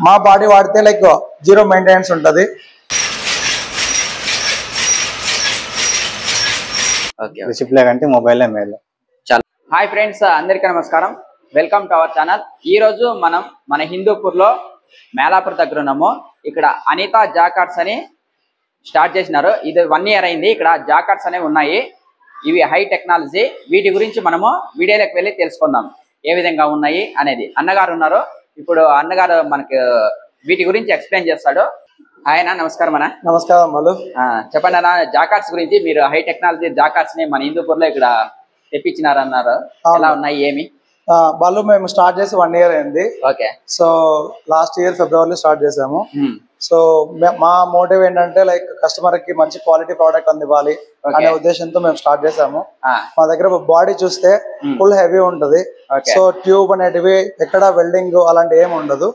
మా బాడీ వాడితే like zero maintenance ఉంటది. డిసిప్లిన్ అంటే మొబైల్ మేలు. హాయ్ ఫ్రెండ్స్, అందరికీ నమస్కారం. Welcome to our channel. ఈ రోజు మనం మన హిందూపూర్ లో మేలాపూర్ దగ్గర ఉన్నాము. ఇక్కడ అనితా జాకార్డ్స్ అని స్టార్ట్ చేసినారు. ఇది 1 year అయింది. ఇక్కడ జాకార్డ్స్ అనేవి ఉన్నాయి. ఇవి హై టెక్నాలజీ. వీటి గురించి మనము వీడియోలోకి వెళ్ళి తెలుసుకుందాం ఏ విధంగా ఉన్నాయి అనేది. అన్నగారు ఉన్నారు. ఇప్పుడు అన్నగారు మనకు వీటి గురించి ఎక్స్ప్లెయిన్ చేస్తాడు. ఆయన నమస్కారం అన్న. నమస్కారం వాళ్ళు. చెప్పండి అన్న, జాకార్డ్స్ గురించి. మీరు హై టెక్నాలజీ జాకార్డ్స్ ని మన హిందూపూర్ లో ఇక్కడ తెప్పించినారన్నారు. ఎలా ఉన్నాయి, ఏమి? వాళ్ళు మేము స్టార్ట్ చేసి 1 year అయింది. ఓకే. సో లాస్ట్ ఇయర్ ఫిబ్రవరిలో స్టార్ట్ చేసాము. సో మా మోటివ్ ఏంటంటే లైక్ కస్టమర్ కి మంచి క్వాలిటీ ప్రోడక్ట్ అందివ్వాలి అనే ఉద్దేశంతో మేము స్టార్ట్ చేసాము. మా దగ్గర బాడీ చూస్తే ఫుల్ హెవీ ఉంటది. సో ట్యూబ్ అనేటివి ఎక్కడ వెల్డింగ్ అలాంటి ఏమి ఉండదు.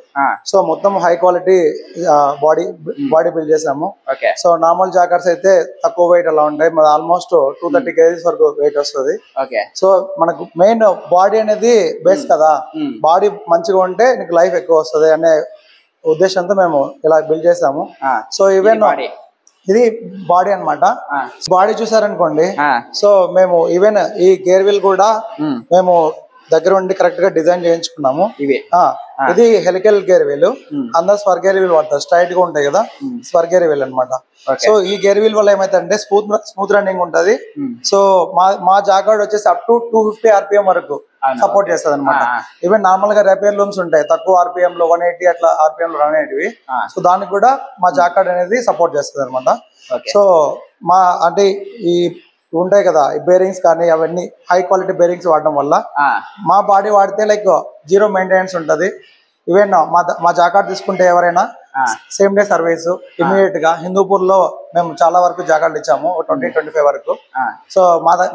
సో మొత్తం హై క్వాలిటీ బాడీ బిల్డ్ చేసాము. సో నార్మల్ జాకర్స్ అయితే తక్కువ వెయిట్ అలా ఉంటాయి. మాది ఆల్మోస్ట్ 230 kgs వరకు వెయిట్ వస్తుంది. సో మనకు మెయిన్ బాడీ అనేది బేస్ కదా. బాడీ మంచిగా ఉంటే నీకు లైఫ్ ఎక్కువ వస్తుంది అనే ఉద్దేశంతో మేము ఇలా బిల్డ్ చేసాము. సో ఈవెన్ ఇది బాడీ అన్నమాట. బాడీ చూసారనుకోండి. సో మేము ఈవెన్ ఈ గేర్ వీల్ కూడా మేము దగ్గర ఉండి కరెక్ట్ గా డిజైన్ చేయించుకున్నాము. ఇది హెలికల్ గేర్ వీల్. అందరు స్వర్ గేర్ వీల్ వాడతారు, స్ట్రైట్ గా ఉంటాయి కదా, స్వర్ గేర్ వీల్ అనమాట. సో ఈ గేర్ వీల్ వల్ల ఏమైతే స్మూత్ రన్నింగ్ ఉంటది. సో మా జాకార్డ్ వచ్చేసి అప్ టు 250 RPM వరకు సపోర్ట్ చేస్తుంది అనమాట. ఈవెన్ నార్మల్ గా రిపేర్ లూమ్స్ ఉంటాయి తక్కువ RPM లో 180 అట్లా RPM లో రన్ అయ్యేటివి. సో దానికి కూడా మా జాకార్డ్ అనేది సపోర్ట్ చేస్తుంది అనమాట. సో మా అంటే ఈ ఉంటాయి కదా ఈ బేరింగ్స్ కానీ అవన్నీ హై క్వాలిటీ బేరింగ్స్ వాడడం వల్ల మా బాడీ వాడితే లైక్ జీరో మెయింటెనెన్స్ ఉంటది. ఈవెన్ మా జాకార్డ్ తీసుకుంటే ఎవరైనా సేమ్ డే సర్వీస్ ఇమీడియట్ గా హిందూపూర్ లో మేము చాలా వరకు జాకార్డ్ ఇచ్చాము, 20-25 వరకు. సో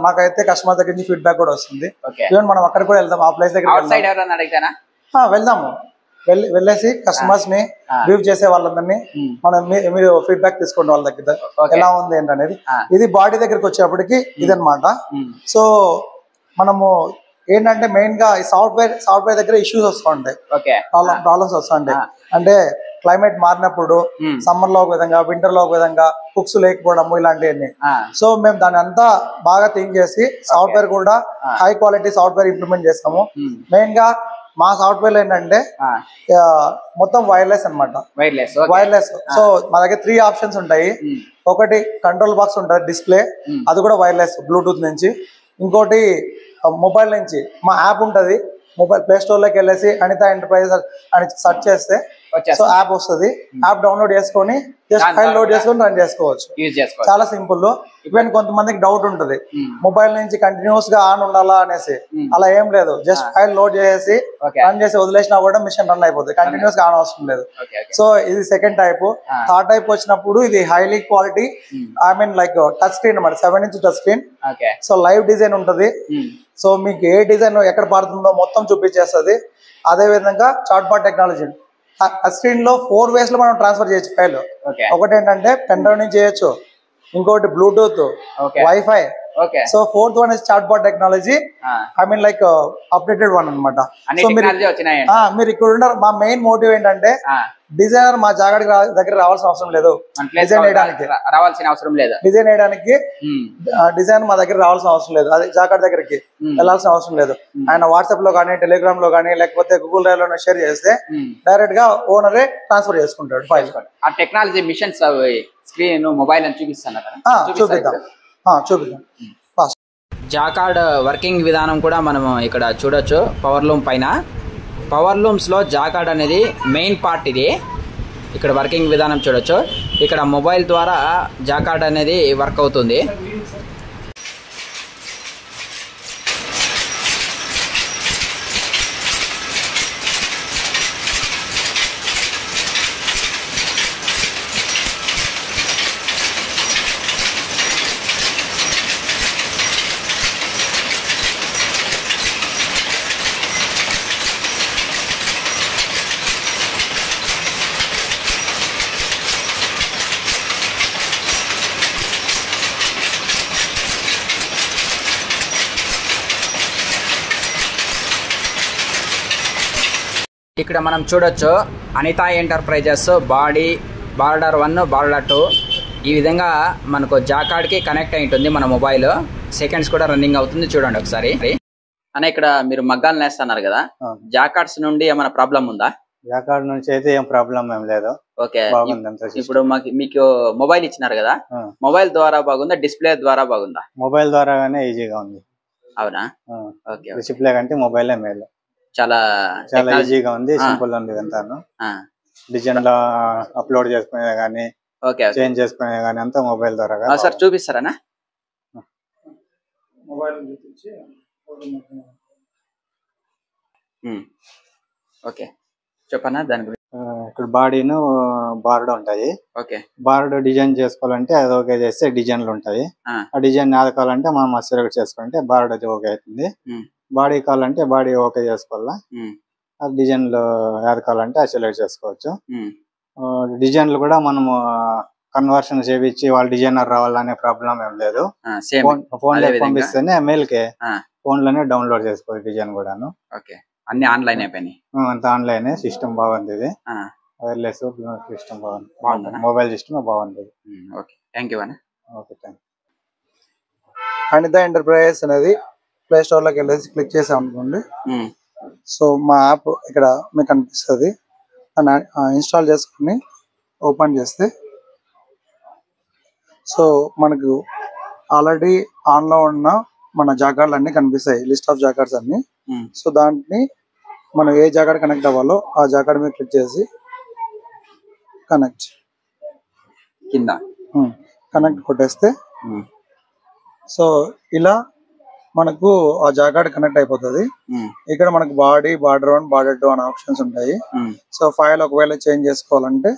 మాకైతే కస్టమర్ దగ్గర నుంచి ఫీడ్బ్యాక్ కూడా వస్తుంది. ఈవెన్ మనం అక్కడ కూడా వెళ్దాం, ఆ ప్లేస్ దగ్గర వెళ్దాము. వెళ్ళేసి కస్టమర్స్ ని బ్రీఫ్ చేసే వాళ్ళందరినీ మనం మీరు ఫీడ్బ్యాక్ తీసుకోండి వాళ్ళ దగ్గర ఎలా ఉంది ఏంటనేది. ఇది బాడీ దగ్గరికి వచ్చేప్పటికి ఇదనమాట. సో మనము ఏంటంటే మెయిన్ గా ఈ సాఫ్ట్వేర్ దగ్గర ఇష్యూస్ వస్తూ ఉంటాయి, ప్రాబ్లమ్స్ వస్తూ ఉంటాయి. అంటే క్లైమేట్ మారినప్పుడు సమ్మర్ లో ఒక విధంగా, వింటర్ లో ఒక విధంగా, కుక్స్ లేకపోవడము ఇలాంటివన్నీ. సో మేము దాన్ని అంతా బాగా థింక్ చేసి సాఫ్ట్వేర్ కూడా హై క్వాలిటీ సాఫ్ట్వేర్ ఇంప్లిమెంట్ చేస్తాము. మెయిన్ గా మా సాఫ్ట్వేర్ ఏంటంటే మొత్తం వైర్లెస్ అనమాట. వైర్లెస్. సో మా దగ్గర 3 ఆప్షన్స్ ఉంటాయి. ఒకటి కంట్రోల్ బాక్స్ ఉంటుంది, డిస్ప్లే, అది కూడా వైర్లెస్ బ్లూటూత్ నుంచి. ఇంకోటి మొబైల్ నుంచి మా యాప్ ఉంటుంది. మొబైల్ ప్లే స్టోర్ లోకి వెళ్ళేసి అనితా ఎంటర్ప్రైజెస్ అని సెర్చ్ చేస్తే సో యాప్ వస్తుంది. యాప్ డౌన్లోడ్ చేసుకొని జస్ట్ ఫైల్ లోడ్ చేసుకొని రన్ చేసుకోవచ్చు. చాలా సింపుల్. ఈవెన్ కొంతమందికి డౌట్ ఉంటుంది మొబైల్ నుంచి కంటిన్యూస్ గా ఆన్ ఉండాలా అనేసి. అలా ఏం లేదు, జస్ట్ ఫైల్ లోడ్ చేసి రన్ చేసి వదిలేసినా కూడా మిషన్ రన్ అయిపోతుంది, కంటిన్యూస్ గా ఆన్ అవసరం లేదు. సో ఇది సెకండ్ టైప్. థర్డ్ టైప్ వచ్చినప్పుడు ఇది highly quality, I mean like touch screen అన్నమాట, 7-inch touch screen. So live design ఉంటుంది. సో మీకు ఏ డిజైన్ ఎక్కడ పడుతుందో మొత్తం చూపించేస్తుంది. అదే విధంగా chat bot technology. Touch screen లో 4 ways లో మనం ట్రాన్స్ఫర్ చేయొచ్చు ఫైల్. ఒకటి ఏంటంటే పెన్ డ్రైవ్ నుంచి చేయొచ్చు, ఇంకోటి bluetooth, wifi. So 4th one is chat bot technology, I mean like updated one అనమాట. సో మీరు ఇక్కడ ఉన్నారు. మా మెయిన్ మోటివ్ ఏంటంటే డిజైనర్ మా జాకార్డ్ దగ్గర రావాల్సిన అవసరం లేదు. డిజైన్ వేయడానికి డిజైన్ వేయడానికి డిజైన్ మా దగ్గర రావాల్సిన అవసరం లేదు. అది జాకార్డ్ దగ్గరికి వెళ్ళాల్సిన అవసరం లేదు. ఆయన వాట్సాప్ లో కానీ, టెలిగ్రామ్ లో కానీ, లేకపోతే గూగుల్ డ్రైవ్ లో షేర్ చేస్తే డైరెక్ట్ గా ఓనరే ట్రాన్స్ఫర్ చేసుకుంటాడు ఫైల్. ఆ టెక్నాలజీ మిషన్స్ స్క్రీన్ మొబైల్ అని చూపిస్తాను. చూపిద్దాం. జాకార్డ్ వర్కింగ్ విధానం కూడా మనం ఇక్కడ చూడొచ్చు. పవర్ లూమ్ పైన, పవర్ లూమ్స్ లో జాకార్డ్ అనేది మెయిన్ పార్ట్. ఇది ఇక్కడ వర్కింగ్ విధానం చూడొచ్చు. ఇక్కడ మొబైల్ ద్వారా జాకార్డ్ అనేది వర్క్ అవుతుంది. ఇక్కడ మనం చూడొచ్చు అనితా ఎంటర్ప్రైజెస్ బార్డర్ 1 బార్డర్ 2 ఈ విధంగా మనకు జాకార్డ్కి కనెక్ట్ అయి ఉంటుంది మన మొబైల్. సెకండ్స్ కూడా రన్నింగ్ అవుతుంది, చూడండి ఒకసారి. అన్న ఇక్కడ మీరు మగ్గాలు నేస్తున్నారు కదా, జాకార్డ్స్ నుండి ఏమైనా ప్రాబ్లం ఉందా? జాకార్డ్ నుంచి అయితే ఏం ప్రాబ్లం ఏం లేదు. ఓకే, ఇప్పుడు మీకు మొబైల్ ఇచ్చినారు కదా, మొబైల్ ద్వారా బాగుందా డిస్ప్లే ద్వారా బాగుందా? మొబైల్ ద్వారానే ఈజీగా ఉంది. అవునా? ఓకే, డిస్ప్లే కంటే మొబైలే మేలు. చాలా ఈజీగా ఉంది, సింపుల్ ఉంది. అంతాను డిజైన్ లో అప్లోడ్ చేసుకునే గానీ చేంజ్ చేసుకునే గానీ అంతా మొబైల్ ద్వారా. సార్ చూపిస్తారా? ఓకే చెప్పనా దాని గురించి. ఇక్కడ బాడీను బార్డర్ ఉంటాయి. ఓకే, బార్డర్ డిజైన్ చేసుకోవాలంటే అది ఓకే చేస్తే డిజైన్లు ఉంటాయి. ఆ డిజైన్ ఆదుకోవాలంటే మనం సెలెక్ట్ చేసుకుంటే బార్డర్ ఓకే అవుతుంది. బాడీ కావాలంటే బాడీ ఓకే చేసుకోవాలా, ఆ డిజైన్లు ఆదుకోవాలంటే అది సెలెక్ట్ చేసుకోవచ్చు. డిజైన్లు కూడా మనము కన్వర్షన్ చేపించి వాళ్ళ డిజైనర్ రావాలనే ప్రాబ్లం ఏం లేదు. ఫోన్ లో పంపిస్తేనే మెయిల్కే ఫోన్ లోనే డౌన్లోడ్ చేసుకోవచ్చు డిజైన్ కూడాను. అన్ని ఆన్లైన్ అయిపోయినాయి, అంతా ఆన్లైన్. సిస్టమ్ బాగుంది, ఇది వైర్లెస్ సిస్టమ్ బాగుంది, మొబైల్ సిస్టమ్ బాగుంది. ఓకే, థ్యాంక్ యూ అన్న. Okay, thank you. Anitha enterprises అనేది ప్లే స్టోర్ లోకి వెళ్ళేసి క్లిక్ చేసాం అనుకోండి. సో మా యాప్ ఇక్కడ మీకు కనిపిస్తుంది. ఇన్స్టాల్ చేసుకుని ఓపెన్ చేస్తే సో మనకు ఆల్రెడీ ఆన్ లో ఉన్న మన జాకార్డ్లు అన్ని కనిపిస్తాయి, లిస్ట్ ఆఫ్ జాకార్డ్స్ అన్ని. సో దాంట్ని మనం ఏ జాకార్డ్ కనెక్ట్ అవ్వాలో ఆ జాకార్డ్ మీద క్లిక్ చేసి కనెక్ట్ కొట్టేస్తే సో ఇలా మనకు ఆ జాకార్డ్ కనెక్ట్ అయిపోతుంది. ఇక్కడ మనకు బార్డర్ 1 బార్డర్ 2 అనే ఆప్షన్స్ ఉంటాయి. సో ఫైల్ ఒకవేళ చేంజ్ చేసుకోవాలంటే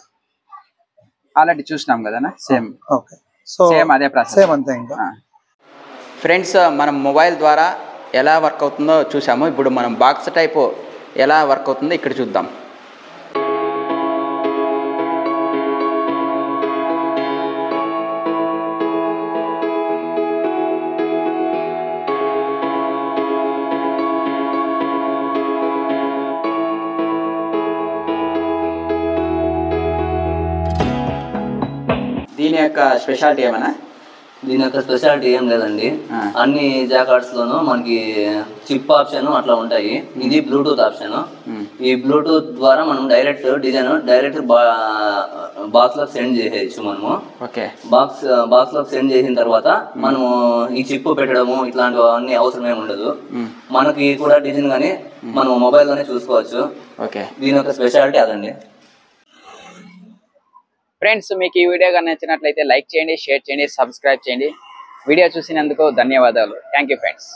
ఆల్రెడీ చూసినాం కదా, సేమ్. ఓకే, సో అదే ప్రాసెస్, సేమ్ అంతే. ఇంకా ఫ్రెండ్స్ మనం మొబైల్ ద్వారా ఎలా వర్క్ అవుతుందో చూసాము. ఇప్పుడు మనం బాక్స్ టైప్ ఎలా వర్క్ అవుతుందో ఇక్కడ చూద్దాం. దీని యొక్క స్పెషాలిటీ ఏమన్నా? దీని యొక్క స్పెషాలిటీ ఏం లేదండి, అన్ని జాకార్డ్స్ లోనూ మనకి చిప్ ఆప్షన్ అట్లా ఉంటాయి. ఇది బ్లూటూత్ ఆప్షన్. ఈ బ్లూటూత్ ద్వారా మనం డైరెక్ట్ బాక్స్ లో సెండ్ చేసేయచ్చు మనము. బాక్స్ లో సెండ్ చేసిన తర్వాత మనము ఈ చిప్ పెట్టడము ఇట్లాంటివన్నీ అవసరం ఏమి ఉండదు. మనకి కూడా డిజైన్ గానీ మనం మొబైల్ లోనే చూసుకోవచ్చు. దీని యొక్క స్పెషాలిటీ అదండి. ఫ్రెండ్స్ మీకు ఈ వీడియో కానీ నచ్చినట్లయితే లైక్ చేయండి, షేర్ చేయండి, సబ్స్క్రైబ్ చేయండి. వీడియో చూసినందుకు ధన్యవాదాలు. Thank you friends.